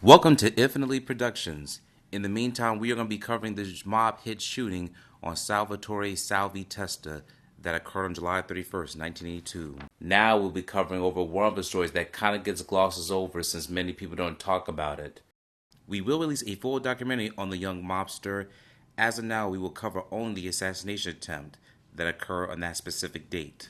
Welcome to Infinitely Productions. In the meantime, we are going to be covering the mob hit shooting on Salvatore Salvie Testa that occurred on July 31st, 1982. Now we'll be covering over one of the stories that kind of gets glosses over since many people don't talk about it. We will release a full documentary on the young mobster. As of now, we will cover only the assassination attempt that occurred on that specific date.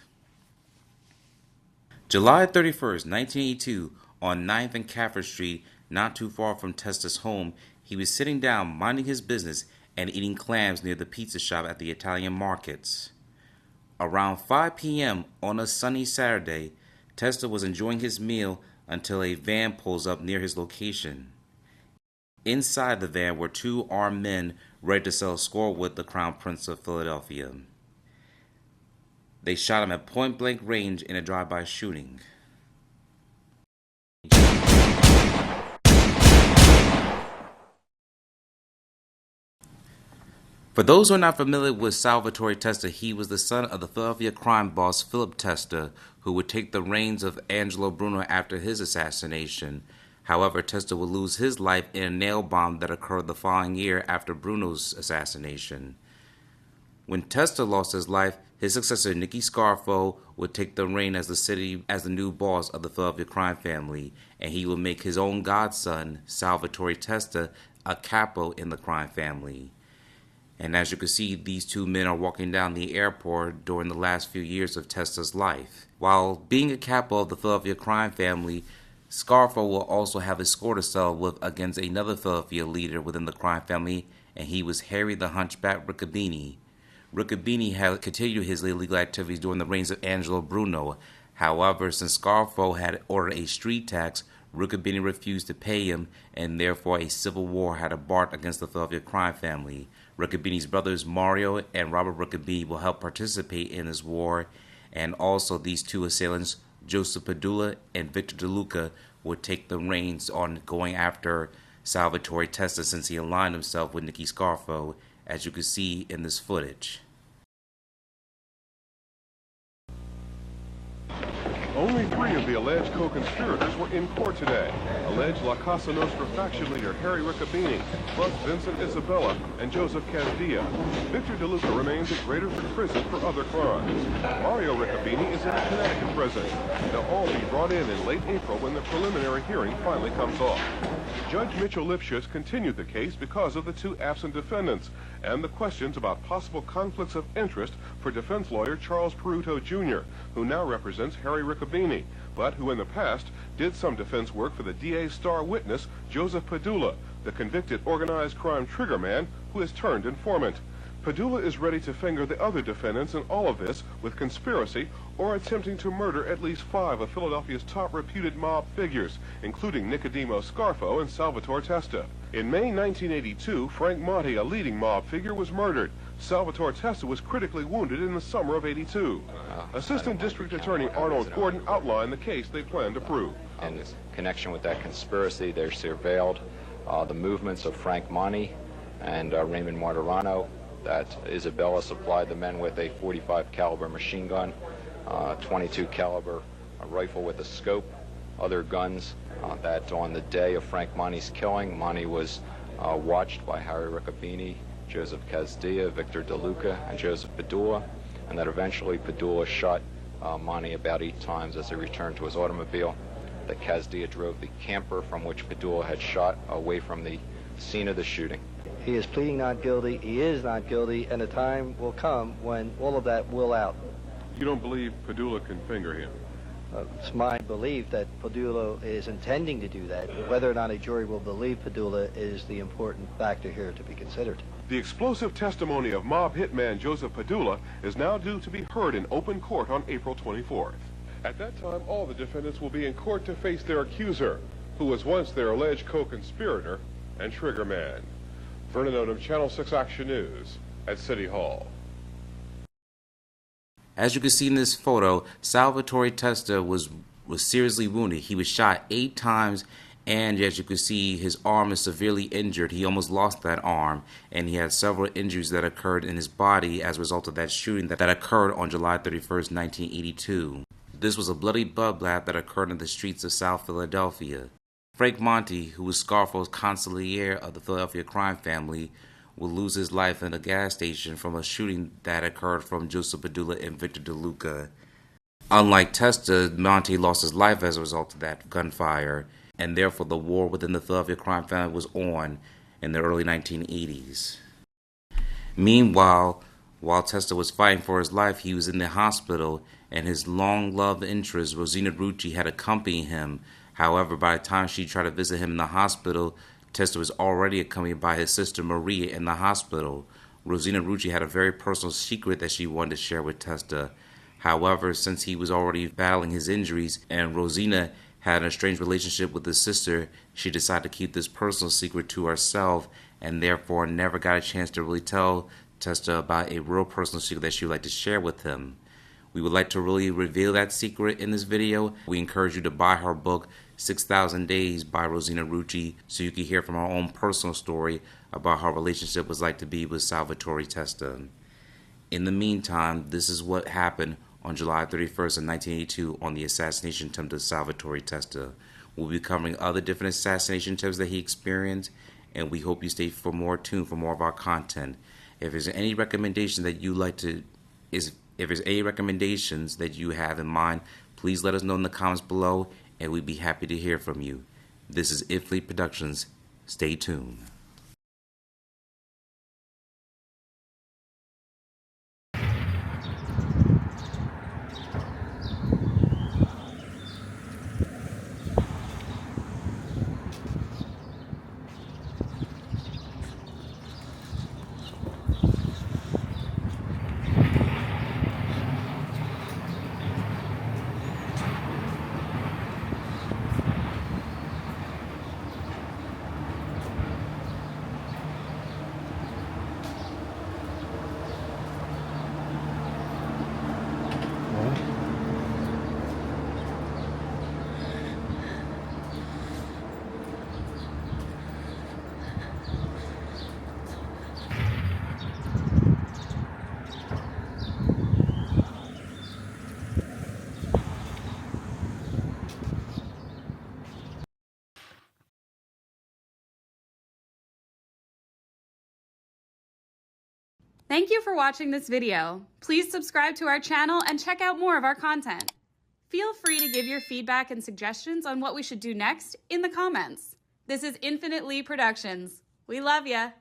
July 31st, 1982, on 9th and Cafford Street, not too far from Testa's home, he was sitting down minding his business and eating clams near the pizza shop at the Italian markets. Around 5 p.m. on a sunny Saturday, Testa was enjoying his meal until a van pulls up near his location. Inside the van were two armed men ready to settle score with the Crown Prince of Philadelphia. They shot him at point-blank range in a drive-by shooting. For those who are not familiar with Salvatore Testa, he was the son of the Philadelphia crime boss Philip Testa, who would take the reins of Angelo Bruno after his assassination. However, Testa would lose his life in a nail bomb that occurred the following year after Bruno's assassination. When Testa lost his life, his successor Nicky Scarfo would take the reign as the new boss of the Philadelphia crime family, and he would make his own godson, Salvatore Testa, a capo in the crime family. And as you can see, these two men are walking down the airport during the last few years of Testa's life. While being a capo of the Philadelphia crime family, Scarfo will also have a score to settle with against another Philadelphia leader within the crime family, and he was Harry the Hunchback Riccobene. Riccobene had continued his illegal activities during the reigns of Angelo Bruno. However, since Scarfo had ordered a street tax, Riccobene refused to pay him, and therefore a civil war had embarked against the Philadelphia crime family. Riccobene's brothers Mario and Robert Riccobene will help participate in this war, and also these two assailants, Joseph Padula and Victor DeLuca, would take the reins on going after Salvatore Testa since he aligned himself with Nicky Scarfo, as you can see in this footage. Only 3 of the alleged co-conspirators were in court today. Alleged La Casa Nostra faction leader Harry Riccobene, plus Vincent Isabella and Joseph Casdia. Victor DeLuca remains at Graterford Prison for other crimes. Mario Riccobene is in a Connecticut prison. They'll all be brought in late April when the preliminary hearing finally comes off. Judge Mitchell Lipschutz continued the case because of the 2 absent defendants and the questions about possible conflicts of interest for defense lawyer Charles Peruto Jr., who now represents Harry Riccobene, but who in the past did some defense work for the DA's star witness, Joseph Padula, the convicted organized crime triggerman who has turned informant. Padula is ready to finger the other defendants in all of this with conspiracy or attempting to murder at least 5 of Philadelphia's top reputed mob figures, including Nicodemo Scarfo and Salvatore Testa. In May 1982, Frank Monti, a leading mob figure, was murdered. Salvatore Testa was critically wounded in the summer of '82. Assistant District Attorney Arnold Gordon outlined the case they plan to prove. In connection with that conspiracy, they surveilled the movements of Frank Monti and Raymond Martirano, that Isabella supplied the men with a .45 caliber machine gun, 22 caliber rifle with a scope, other guns, that on the day of Frank Monti's killing, Monti was watched by Harry Riccobene, Joseph Casdia, Victor DeLuca, and Joseph Padula, and that eventually Padula shot Monti about 8 times as he returned to his automobile. That Casdia drove the camper from which Padula had shot away from the scene of the shooting. He is pleading not guilty, he is not guilty, and a time will come when all of that will out. You don't believe Padula can finger him? It's my belief that Padula is intending to do that. Whether or not a jury will believe Padula is the important factor here to be considered. The explosive testimony of mob hitman Joseph Padula is now due to be heard in open court on April 24th. At that time, all the defendants will be in court to face their accuser, who was once their alleged co-conspirator and triggerman. Vernon Odom, Channel 6 Action News at City Hall. As you can see in this photo, Salvatore Testa was seriously wounded. He was shot 8 times, and as you can see, his arm is severely injured. He almost lost that arm, and he had several injuries that occurred in his body as a result of that shooting that occurred on July 31st, 1982. This was a bloody bloodbath that occurred in the streets of South Philadelphia. Frank Monty, who was Scarfo's consigliere of the Philadelphia crime family, would lose his life in a gas station from a shooting that occurred from Joseph Padula and Victor DeLuca. Unlike Testa, Monty lost his life as a result of that gunfire, and therefore the war within the Philadelphia crime family was on in the early 1980s. Meanwhile, while Testa was fighting for his life, he was in the hospital, and his long-loved interest, Rosina Rucci, had accompanied him. However, by the time she tried to visit him in the hospital, Testa was already accompanied by his sister Maria in the hospital. Rosina Rucci had a very personal secret that she wanted to share with Testa. However, since he was already battling his injuries and Rosina had a strange relationship with his sister, she decided to keep this personal secret to herself and therefore never got a chance to really tell Testa about a real personal secret that she would like to share with him. We would like to really reveal that secret in this video. We encourage you to buy her book, 6,000 Days by Rosina Rucci, so you can hear from her own personal story about how her relationship was like to be with Salvatore Testa. In the meantime, this is what happened on July 31st of 1982 on the assassination attempt of Salvatore Testa. We'll be covering other different assassination attempts that he experienced, and we hope you stay tuned for more of our content. If there's any recommendation that you like to if there's any recommendations that you have in mind, please let us know in the comments below, and we'd be happy to hear from you. This is Ifleet Productions. Stay tuned. Thank you for watching this video. Please subscribe to our channel and check out more of our content. Feel free to give your feedback and suggestions on what we should do next in the comments. This is Infinite Lee Productions. We love ya.